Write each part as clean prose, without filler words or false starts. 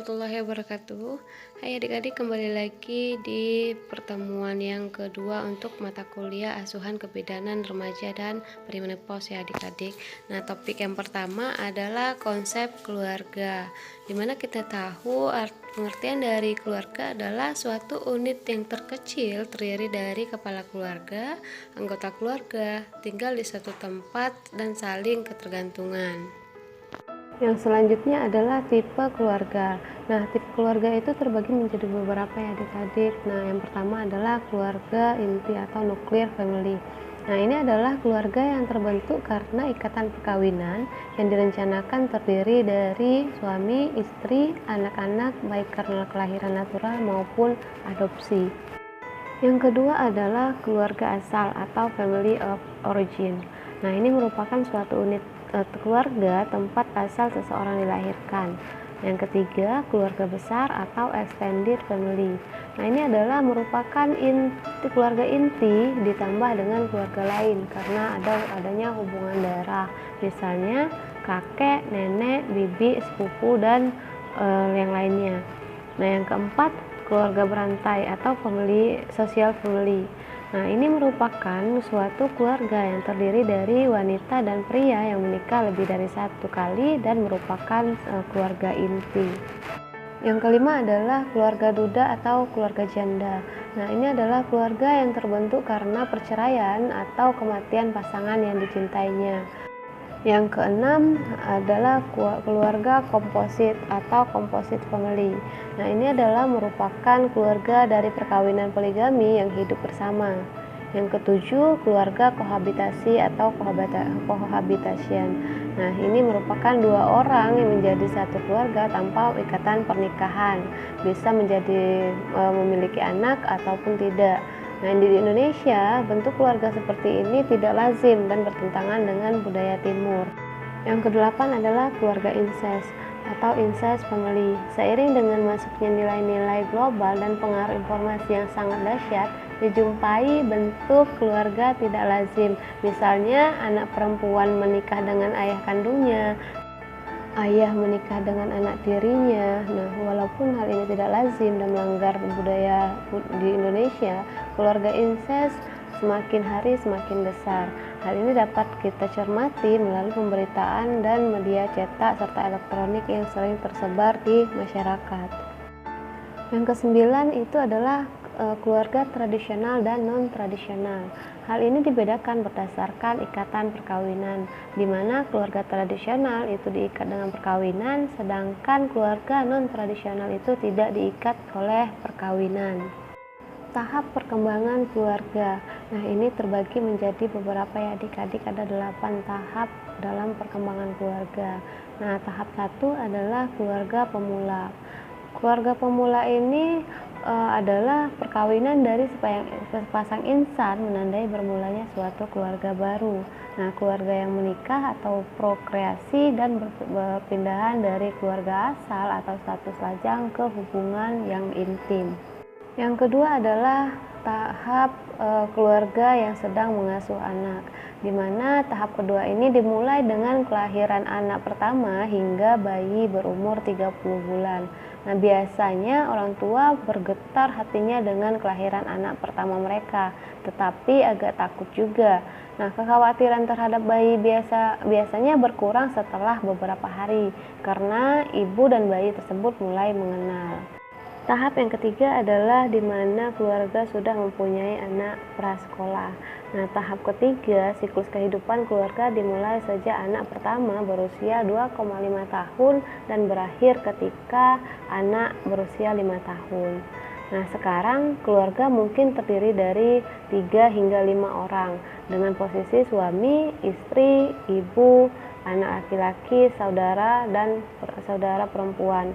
warahmatullahi wabarakatuh. Hai adik-adik, kembali lagi di pertemuan yang kedua untuk mata kuliah asuhan kebidanan remaja dan perimenopause ya adik-adik. Nah, topik yang pertama adalah konsep keluarga, dimana kita tahu pengertian dari keluarga adalah suatu unit yang terkecil terdiri dari kepala keluarga, anggota keluarga, tinggal di satu tempat dan saling ketergantungan. Yang selanjutnya adalah tipe keluarga. Nah, tipe keluarga itu terbagi menjadi beberapa ya adik-adik. Nah, yang pertama adalah keluarga inti atau nuclear family. Nah, ini adalah keluarga yang terbentuk karena ikatan perkawinan yang direncanakan terdiri dari suami, istri, anak-anak baik karena kelahiran natural maupun adopsi. Yang kedua adalah keluarga asal atau family of origin. Nah, ini merupakan suatu unit keluarga tempat asal seseorang dilahirkan. Yang ketiga, keluarga besar atau extended family. Nah, ini adalah merupakan keluarga inti ditambah dengan keluarga lain karena adanya hubungan darah. Misalnya kakek, nenek, bibi, sepupu dan yang lainnya. Nah, yang keempat, keluarga berantai atau social family. Nah, ini merupakan suatu keluarga yang terdiri dari wanita dan pria yang menikah lebih dari satu kali dan merupakan keluarga inti. Yang kelima adalah keluarga duda atau keluarga janda. Nah, ini adalah keluarga yang terbentuk karena perceraian atau kematian pasangan yang dicintainya. Yang keenam adalah keluarga komposit atau composite family. Nah, ini adalah merupakan keluarga dari perkawinan poligami yang hidup bersama. Yang ketujuh, keluarga kohabitasi atau cohabitation. Nah, ini merupakan dua orang yang menjadi satu keluarga tanpa ikatan pernikahan. Bisa menjadi memiliki anak ataupun tidak. Nah, di Indonesia, bentuk keluarga seperti ini tidak lazim dan bertentangan dengan budaya timur. Yang kedelapan adalah keluarga incest atau incest family. Seiring dengan masuknya nilai-nilai global dan pengaruh informasi yang sangat dahsyat, dijumpai bentuk keluarga tidak lazim. Misalnya, anak perempuan menikah dengan ayah kandungnya, ayah menikah dengan anak tirinya. Nah, walaupun hal ini tidak lazim dan melanggar budaya di Indonesia, keluarga incest semakin hari semakin besar. Hal ini dapat kita cermati melalui pemberitaan dan media cetak serta elektronik yang sering tersebar di masyarakat. Yang kesembilan itu adalah keluarga tradisional dan non-tradisional. Hal ini dibedakan berdasarkan ikatan perkawinan, di mana keluarga tradisional itu diikat dengan perkawinan, sedangkan keluarga non-tradisional itu tidak diikat oleh perkawinan. Tahap perkembangan keluarga. Nah, ini terbagi menjadi beberapa ya adik-adik, ada 8 tahap dalam perkembangan keluarga. Nah, tahap 1 adalah keluarga pemula. Keluarga pemula ini adalah perkawinan dari sepasang insan menandai bermulanya suatu keluarga baru. Nah, keluarga yang menikah atau prokreasi dan berpindahan dari keluarga asal atau status lajang ke hubungan yang intim. Yang kedua adalah tahap keluarga yang sedang mengasuh anak, di mana tahap kedua ini dimulai dengan kelahiran anak pertama hingga bayi berumur 30 bulan. Nah, biasanya orang tua bergetar hatinya dengan kelahiran anak pertama mereka, tetapi agak takut juga. Nah, kekhawatiran terhadap bayi biasanya berkurang setelah beberapa hari karena ibu dan bayi tersebut mulai mengenal. Tahap yang ketiga adalah di mana keluarga sudah mempunyai anak prasekolah. Nah, tahap ketiga, siklus kehidupan keluarga dimulai sejak anak pertama berusia 2,5 tahun dan berakhir ketika anak berusia 5 tahun. Nah, sekarang keluarga mungkin terdiri dari 3 hingga 5 orang dengan posisi suami, istri, ibu, anak laki-laki, saudara, dan saudara perempuan.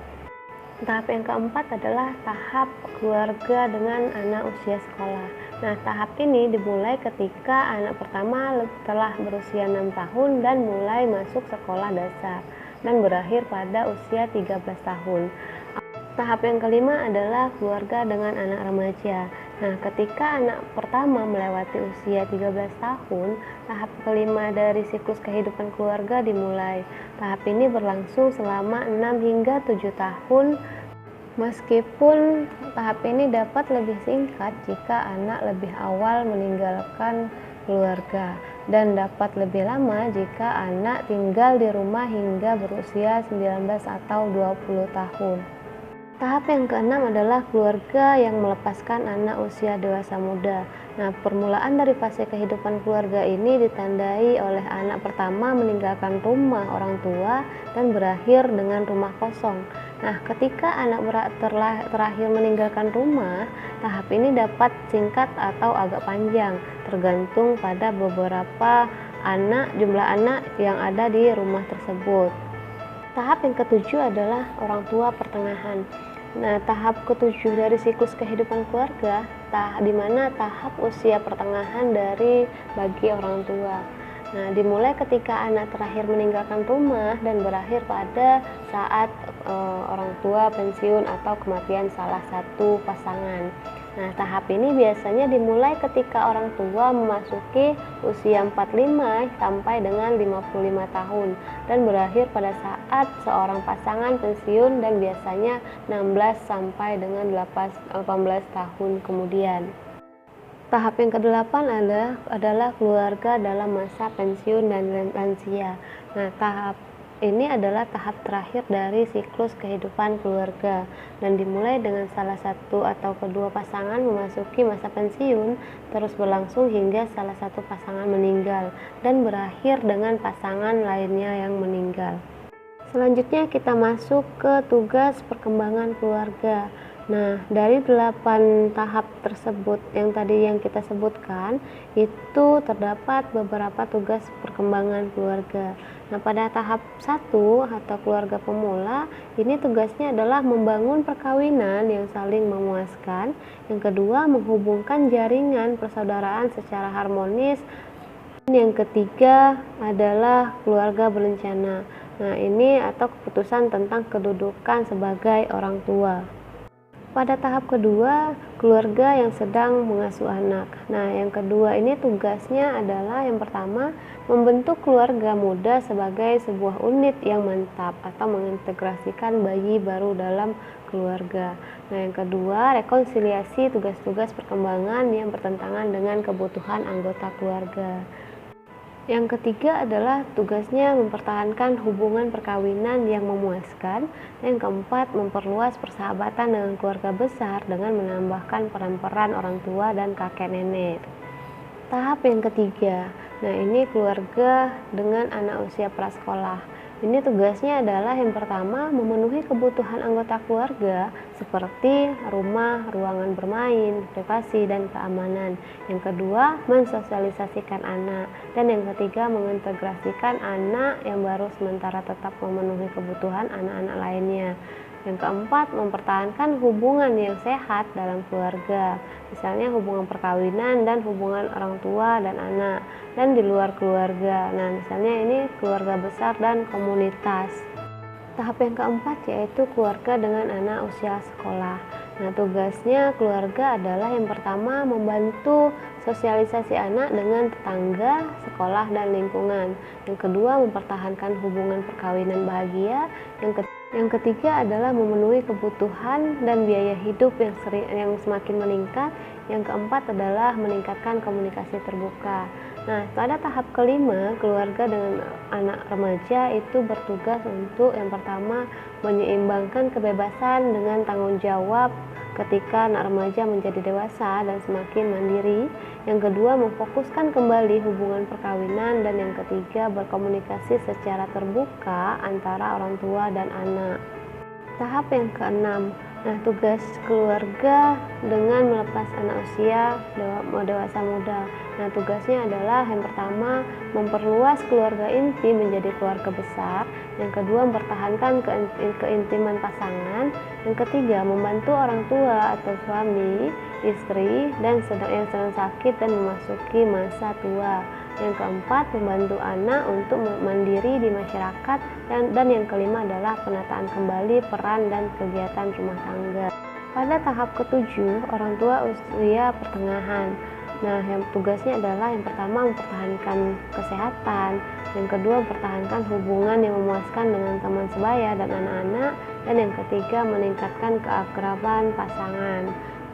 Tahap yang keempat adalah tahap keluarga dengan anak usia sekolah. Nah, tahap ini dimulai ketika anak pertama telah berusia 6 tahun dan mulai masuk sekolah dasar dan berakhir pada usia 13 tahun. Tahap yang kelima adalah keluarga dengan anak remaja. Nah, ketika anak pertama melewati usia 13 tahun, tahap kelima dari siklus kehidupan keluarga dimulai. Tahap ini berlangsung selama 6 hingga 7 tahun Meskipun tahap ini dapat lebih singkat jika anak lebih awal meninggalkan keluarga, dan dapat lebih lama jika anak tinggal di rumah hingga berusia 19 atau 20 tahun. Tahap yang keenam adalah keluarga yang melepaskan anak usia dewasa muda. Nah, permulaan dari fase kehidupan keluarga ini ditandai oleh anak pertama meninggalkan rumah orang tua dan berakhir dengan rumah kosong. Nah, ketika anak terakhir meninggalkan rumah, tahap ini dapat singkat atau agak panjang, tergantung pada beberapa jumlah anak yang ada di rumah tersebut. Tahap yang ketujuh adalah orang tua pertengahan. Nah, tahap ketujuh dari siklus kehidupan keluarga, di mana tahap usia pertengahan bagi orang tua. Nah, dimulai ketika anak terakhir meninggalkan rumah dan berakhir pada saat orang tua pensiun atau kematian salah satu pasangan. Nah, tahap ini biasanya dimulai ketika orang tua memasuki usia 45 sampai dengan 55 tahun dan berakhir pada saat seorang pasangan pensiun dan biasanya 16 sampai dengan 18 tahun kemudian. Tahap yang kedelapan adalah keluarga dalam masa pensiun dan lansia. Nah, tahap ini adalah tahap terakhir dari siklus kehidupan keluarga dan dimulai dengan salah satu atau kedua pasangan memasuki masa pensiun, terus berlangsung hingga salah satu pasangan meninggal dan berakhir dengan pasangan lainnya yang meninggal. Selanjutnya kita masuk ke tugas perkembangan keluarga. Nah, dari 8 tahap tersebut yang kita sebutkan, itu terdapat beberapa tugas perkembangan keluarga. Nah, pada tahap 1 atau keluarga pemula, ini tugasnya adalah membangun perkawinan yang saling memuaskan. Yang kedua, menghubungkan jaringan persaudaraan secara harmonis. Yang ketiga adalah keluarga berencana. Nah, ini atau keputusan tentang kedudukan sebagai orang tua. Pada tahap kedua, keluarga yang sedang mengasuh anak. Nah, yang kedua ini tugasnya adalah yang pertama, membentuk keluarga muda sebagai sebuah unit yang mantap atau mengintegrasikan bayi baru dalam keluarga. Nah, yang kedua, rekonsiliasi tugas-tugas perkembangan yang bertentangan dengan kebutuhan anggota keluarga. Yang ketiga adalah tugasnya mempertahankan hubungan perkawinan yang memuaskan. Yang keempat, memperluas persahabatan dengan keluarga besar dengan menambahkan peran-peran orang tua dan kakek nenek. Tahap yang ketiga, nah ini keluarga dengan anak usia prasekolah. Ini tugasnya adalah yang pertama, memenuhi kebutuhan anggota keluarga seperti rumah, ruangan bermain, privasi, dan keamanan. Yang kedua, mensosialisasikan anak. Dan yang ketiga, mengintegrasikan anak yang baru sementara tetap memenuhi kebutuhan anak-anak lainnya. Yang keempat, mempertahankan hubungan yang sehat dalam keluarga, misalnya hubungan perkawinan dan hubungan orang tua dan anak, dan di luar keluarga. Nah, misalnya ini keluarga besar dan komunitas. Tahap yang keempat yaitu keluarga dengan anak usia sekolah. Nah, tugasnya keluarga adalah yang pertama, membantu sosialisasi anak dengan tetangga, sekolah, dan lingkungan. Yang kedua, mempertahankan hubungan perkawinan bahagia. Yang ketiga adalah memenuhi kebutuhan dan biaya hidup yang semakin meningkat. Yang keempat adalah meningkatkan komunikasi terbuka. Nah, pada tahap kelima, keluarga dengan anak remaja itu bertugas untuk yang pertama, menyeimbangkan kebebasan dengan tanggung jawab ketika anak remaja menjadi dewasa dan semakin mandiri. Yang kedua, memfokuskan kembali hubungan perkawinan. Dan yang ketiga, berkomunikasi secara terbuka antara orang tua dan anak. Tahap yang keenam, nah tugas keluarga dengan melepas anak usia dewasa muda. Nah, tugasnya adalah yang pertama, memperluas keluarga inti menjadi keluarga besar. Yang kedua, mempertahankan keintiman pasangan. Yang ketiga, membantu orang tua atau suami, istri yang sedang sakit dan memasuki masa tua. Yang keempat, membantu anak untuk mandiri di masyarakat. Dan yang kelima adalah penataan kembali peran dan kegiatan rumah tangga. Pada tahap ketujuh, orang tua usia pertengahan. Nah, yang tugasnya adalah yang pertama mempertahankan kesehatan, yang kedua mempertahankan hubungan yang memuaskan dengan teman sebaya dan anak-anak, dan yang ketiga meningkatkan keakraban pasangan.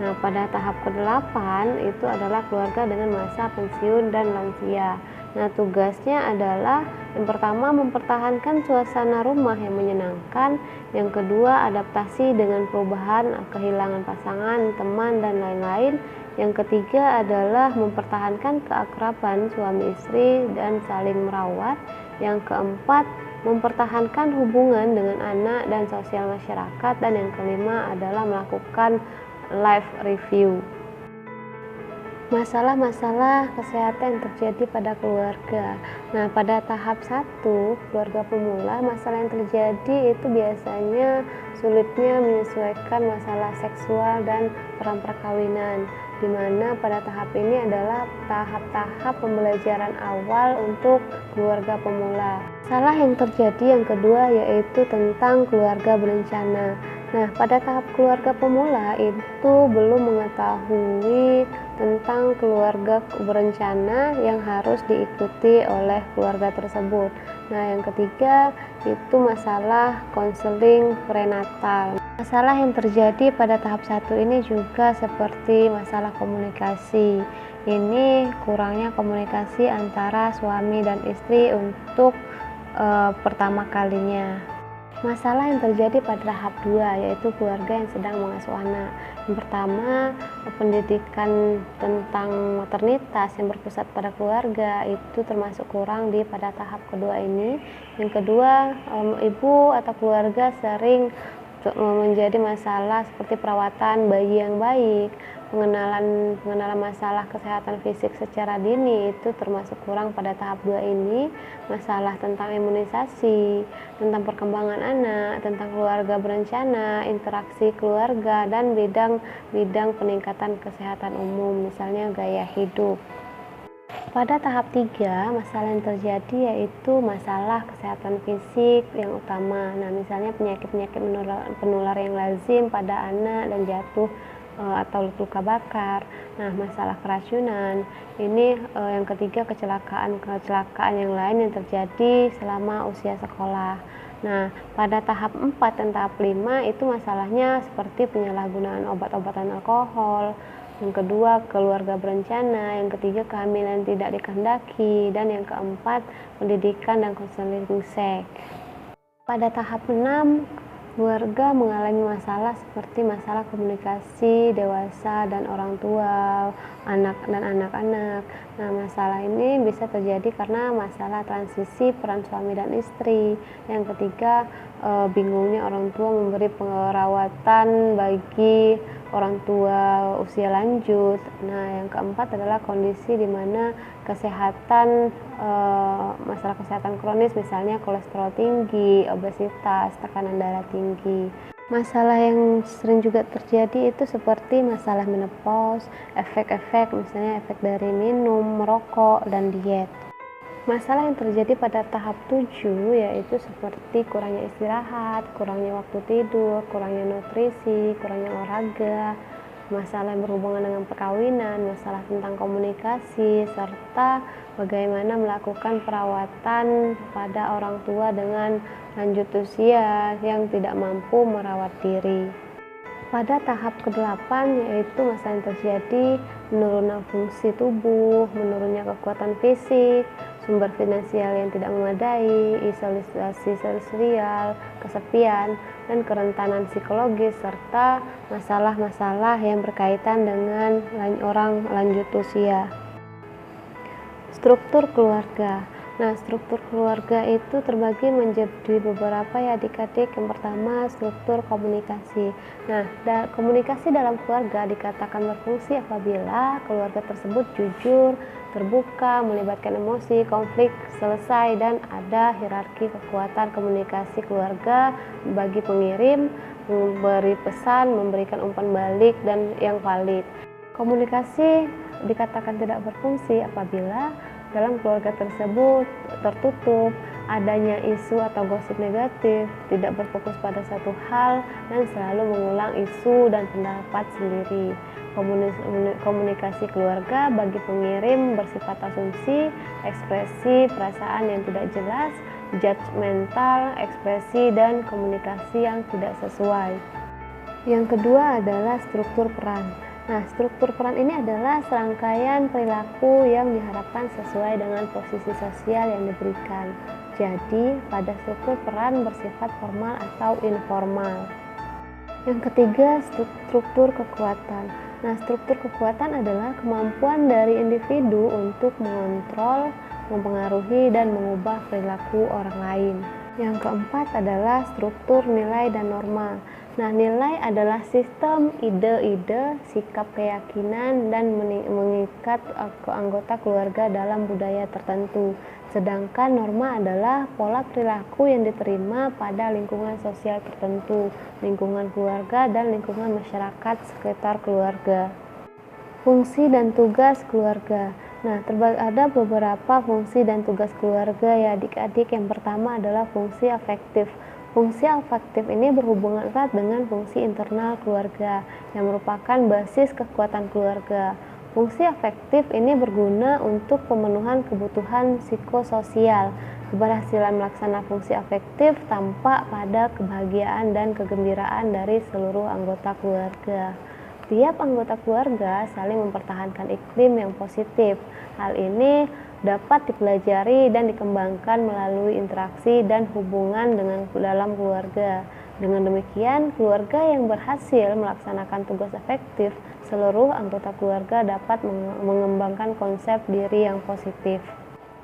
Nah, pada tahap ke-8 itu adalah keluarga dengan masa pensiun dan lansia. Nah, tugasnya adalah yang pertama mempertahankan suasana rumah yang menyenangkan, yang kedua adaptasi dengan perubahan, kehilangan pasangan, teman, dan lain-lain. Yang ketiga adalah mempertahankan keakraban suami istri dan saling merawat. Yang keempat, mempertahankan hubungan dengan anak dan sosial masyarakat. Dan yang kelima adalah melakukan life review. Masalah-masalah kesehatan yang terjadi pada keluarga. Nah, pada tahap 1, keluarga pemula, masalah yang terjadi itu biasanya sulitnya menyesuaikan masalah seksual dan peran perkawinan, di mana pada tahap ini adalah tahap-tahap pembelajaran awal untuk keluarga pemula. Masalah yang terjadi yang kedua yaitu tentang keluarga berencana. Nah, pada tahap keluarga pemula itu belum mengetahui tentang keluarga berencana yang harus diikuti oleh keluarga tersebut. Nah, yang ketiga itu masalah konseling prenatal. Masalah yang terjadi pada tahap 1 ini juga seperti masalah komunikasi. Ini kurangnya komunikasi antara suami dan istri untuk pertama kalinya. Masalah yang terjadi pada tahap 2 yaitu keluarga yang sedang mengasuh anak. Yang pertama, pendidikan tentang maternitas yang berpusat pada keluarga itu termasuk kurang pada tahap kedua ini. Yang kedua, ibu atau keluarga sering menjadi masalah seperti perawatan bayi yang baik, pengenalan masalah kesehatan fisik secara dini itu termasuk kurang pada tahap 2 ini. Masalah tentang imunisasi, tentang perkembangan anak, tentang keluarga berencana, interaksi keluarga, dan bidang peningkatan kesehatan umum, misalnya gaya hidup. Pada tahap 3, masalah yang terjadi yaitu masalah kesehatan fisik yang utama. Nah, misalnya penyakit-penyakit penular yang lazim pada anak dan jatuh atau luka bakar. Nah, masalah keracunan. Ini yang ketiga, kecelakaan yang lain yang terjadi selama usia sekolah. Nah, pada tahap 4 dan tahap 5 itu masalahnya seperti penyalahgunaan obat-obatan alkohol. Yang kedua, keluarga berencana. Yang ketiga, kehamilan tidak dikehendaki. Dan yang keempat, pendidikan dan konseling seks. Pada tahap 6, keluarga mengalami masalah seperti masalah komunikasi dewasa dan orang tua, anak dan anak-anak. Nah, masalah ini bisa terjadi karena masalah transisi peran suami dan istri. Yang ketiga, bingungnya orang tua memberi perawatan bagi orang tua usia lanjut. Nah, yang keempat adalah kondisi di mana kesehatan, masalah kesehatan kronis, misalnya kolesterol tinggi, obesitas, tekanan darah tinggi. Masalah yang sering juga terjadi itu seperti masalah menopause, efek-efek, misalnya efek dari minum, merokok, dan diet. Masalah yang terjadi pada tahap 7 yaitu seperti kurangnya istirahat, kurangnya waktu tidur, kurangnya nutrisi, kurangnya olahraga, masalah yang berhubungan dengan perkawinan, masalah tentang komunikasi, serta bagaimana melakukan perawatan pada orang tua dengan lanjut usia yang tidak mampu merawat diri. Pada tahap ke-8 yaitu masalah yang terjadi menurunnya fungsi tubuh, menurunnya kekuatan fisik, sumber finansial yang tidak memadai, isolasi sosial, kesepian, dan kerentanan psikologis, serta masalah-masalah yang berkaitan dengan orang lanjut usia. Struktur keluarga. Nah, struktur keluarga itu terbagi menjadi beberapa ya adik-adik. Yang pertama, struktur komunikasi. Nah, komunikasi dalam keluarga dikatakan berfungsi apabila keluarga tersebut jujur, terbuka, melibatkan emosi, konflik selesai, dan ada hierarki kekuatan komunikasi keluarga bagi pengirim, memberi pesan, memberikan umpan balik, dan yang valid. Komunikasi dikatakan tidak berfungsi apabila dalam keluarga tersebut tertutup, adanya isu atau gosip negatif, tidak berfokus pada satu hal, dan selalu mengulang isu dan pendapat sendiri. Komunikasi keluarga bagi pengirim bersifat asumsi, ekspresi perasaan yang tidak jelas, judgmental, ekspresi dan komunikasi yang tidak sesuai. Yang kedua adalah struktur peran. Nah, struktur peran ini adalah serangkaian perilaku yang diharapkan sesuai dengan posisi sosial yang diberikan. Jadi, pada struktur peran bersifat formal atau informal. Yang ketiga, struktur kekuatan. Nah, struktur kekuatan adalah kemampuan dari individu untuk mengontrol, mempengaruhi, dan mengubah perilaku orang lain. Yang keempat adalah struktur nilai dan norma. Nah, nilai adalah sistem ide-ide, sikap, keyakinan, dan mengikat anggota keluarga dalam budaya tertentu. Sedangkan norma adalah pola perilaku yang diterima pada lingkungan sosial tertentu, lingkungan keluarga, dan lingkungan masyarakat sekitar keluarga. Fungsi dan tugas keluarga. Nah, ada beberapa fungsi dan tugas keluarga ya adik-adik. Yang pertama adalah fungsi afektif. Fungsi afektif ini berhubungan erat dengan fungsi internal keluarga yang merupakan basis kekuatan keluarga. Fungsi afektif ini berguna untuk pemenuhan kebutuhan psikososial. Keberhasilan melaksanakan fungsi afektif tampak pada kebahagiaan dan kegembiraan dari seluruh anggota keluarga. Tiap anggota keluarga saling mempertahankan iklim yang positif. Hal ini dapat dipelajari dan dikembangkan melalui interaksi dan hubungan dalam keluarga. Dengan demikian, keluarga yang berhasil melaksanakan tugas efektif, seluruh anggota keluarga dapat mengembangkan konsep diri yang positif.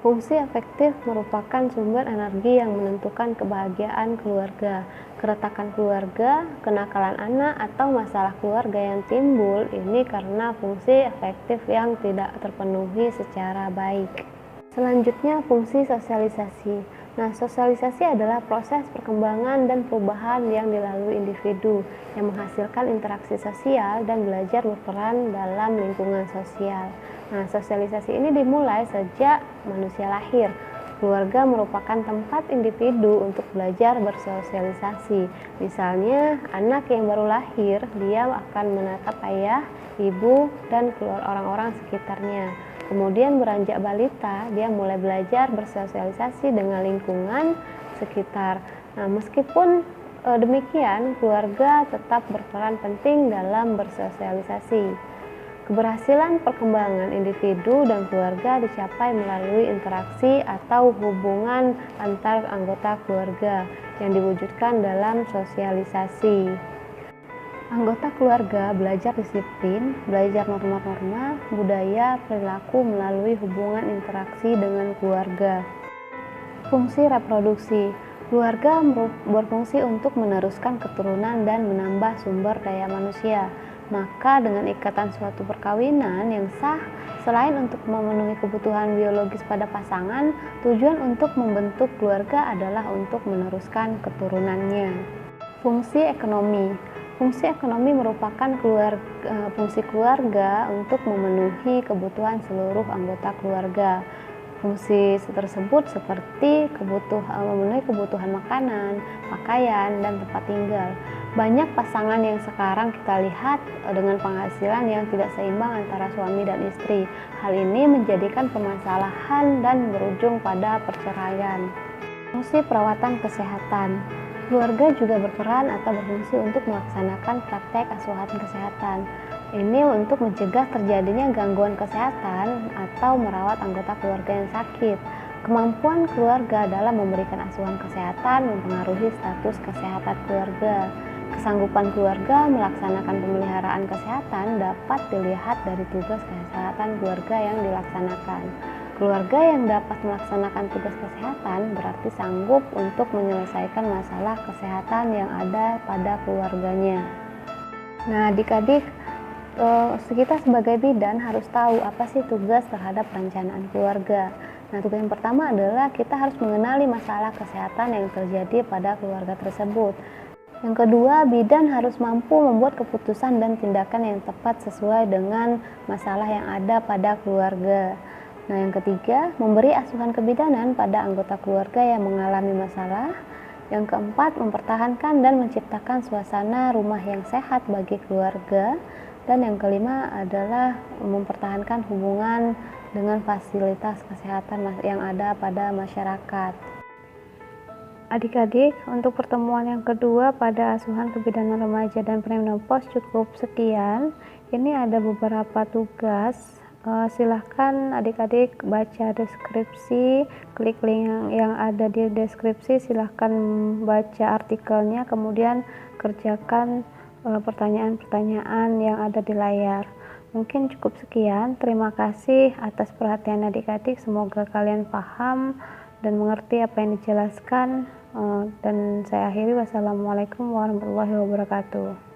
Fungsi efektif merupakan sumber energi yang menentukan kebahagiaan keluarga. Keretakan keluarga, kenakalan anak, atau masalah keluarga yang timbul ini karena fungsi efektif yang tidak terpenuhi secara baik. Selanjutnya, fungsi sosialisasi. Nah, sosialisasi adalah proses perkembangan dan perubahan yang dilalui individu yang menghasilkan interaksi sosial dan belajar berperan dalam lingkungan sosial. Nah, sosialisasi ini dimulai sejak manusia lahir. Keluarga merupakan tempat individu untuk belajar bersosialisasi. Misalnya, anak yang baru lahir, dia akan menatap ayah, ibu, dan orang-orang sekitarnya. Kemudian beranjak balita, dia mulai belajar bersosialisasi dengan lingkungan sekitar. Nah, meskipun demikian, keluarga tetap berperan penting dalam bersosialisasi. Keberhasilan perkembangan individu dan keluarga dicapai melalui interaksi atau hubungan antar anggota keluarga yang diwujudkan dalam sosialisasi. Anggota keluarga belajar disiplin, belajar norma-norma, budaya, perilaku melalui hubungan interaksi dengan keluarga. Fungsi reproduksi. Keluarga berfungsi untuk meneruskan keturunan dan menambah sumber daya manusia. Maka dengan ikatan suatu perkawinan yang sah, selain untuk memenuhi kebutuhan biologis pada pasangan, tujuan untuk membentuk keluarga adalah untuk meneruskan keturunannya. Fungsi ekonomi. Fungsi ekonomi merupakan fungsi keluarga untuk memenuhi kebutuhan seluruh anggota keluarga. Fungsi tersebut seperti memenuhi kebutuhan makanan, pakaian, dan tempat tinggal. Banyak pasangan yang sekarang kita lihat dengan penghasilan yang tidak seimbang antara suami dan istri. Hal ini menjadikan permasalahan dan berujung pada perceraian. Fungsi perawatan kesehatan. Keluarga juga berperan atau berfungsi untuk melaksanakan praktek asuhan kesehatan. Ini untuk mencegah terjadinya gangguan kesehatan atau merawat anggota keluarga yang sakit. Kemampuan keluarga dalam memberikan asuhan kesehatan mempengaruhi status kesehatan keluarga. Kesanggupan keluarga melaksanakan pemeliharaan kesehatan dapat dilihat dari tugas kesehatan keluarga yang dilaksanakan. Keluarga yang dapat melaksanakan tugas kesehatan berarti sanggup untuk menyelesaikan masalah kesehatan yang ada pada keluarganya. Nah, adik-adik, kita sebagai bidan harus tahu apa sih tugas terhadap perencanaan keluarga. Nah, tugas yang pertama adalah kita harus mengenali masalah kesehatan yang terjadi pada keluarga tersebut. Yang kedua, bidan harus mampu membuat keputusan dan tindakan yang tepat sesuai dengan masalah yang ada pada keluarga. Nah, yang ketiga, memberi asuhan kebidanan pada anggota keluarga yang mengalami masalah. Yang keempat, mempertahankan dan menciptakan suasana rumah yang sehat bagi keluarga. Dan yang kelima adalah mempertahankan hubungan dengan fasilitas kesehatan yang ada pada masyarakat. Adik-adik, untuk pertemuan yang kedua pada asuhan kebidanan remaja dan premenopause cukup sekian. Ini ada beberapa tugas. Silahkan adik-adik baca deskripsi, klik link yang ada di deskripsi, silahkan baca artikelnya, kemudian kerjakan pertanyaan-pertanyaan yang ada di layar. Mungkin cukup sekian. Terima kasih atas perhatian adik-adik. Semoga kalian paham dan mengerti apa yang dijelaskan. Dan saya akhiri, wassalamualaikum warahmatullahi wabarakatuh.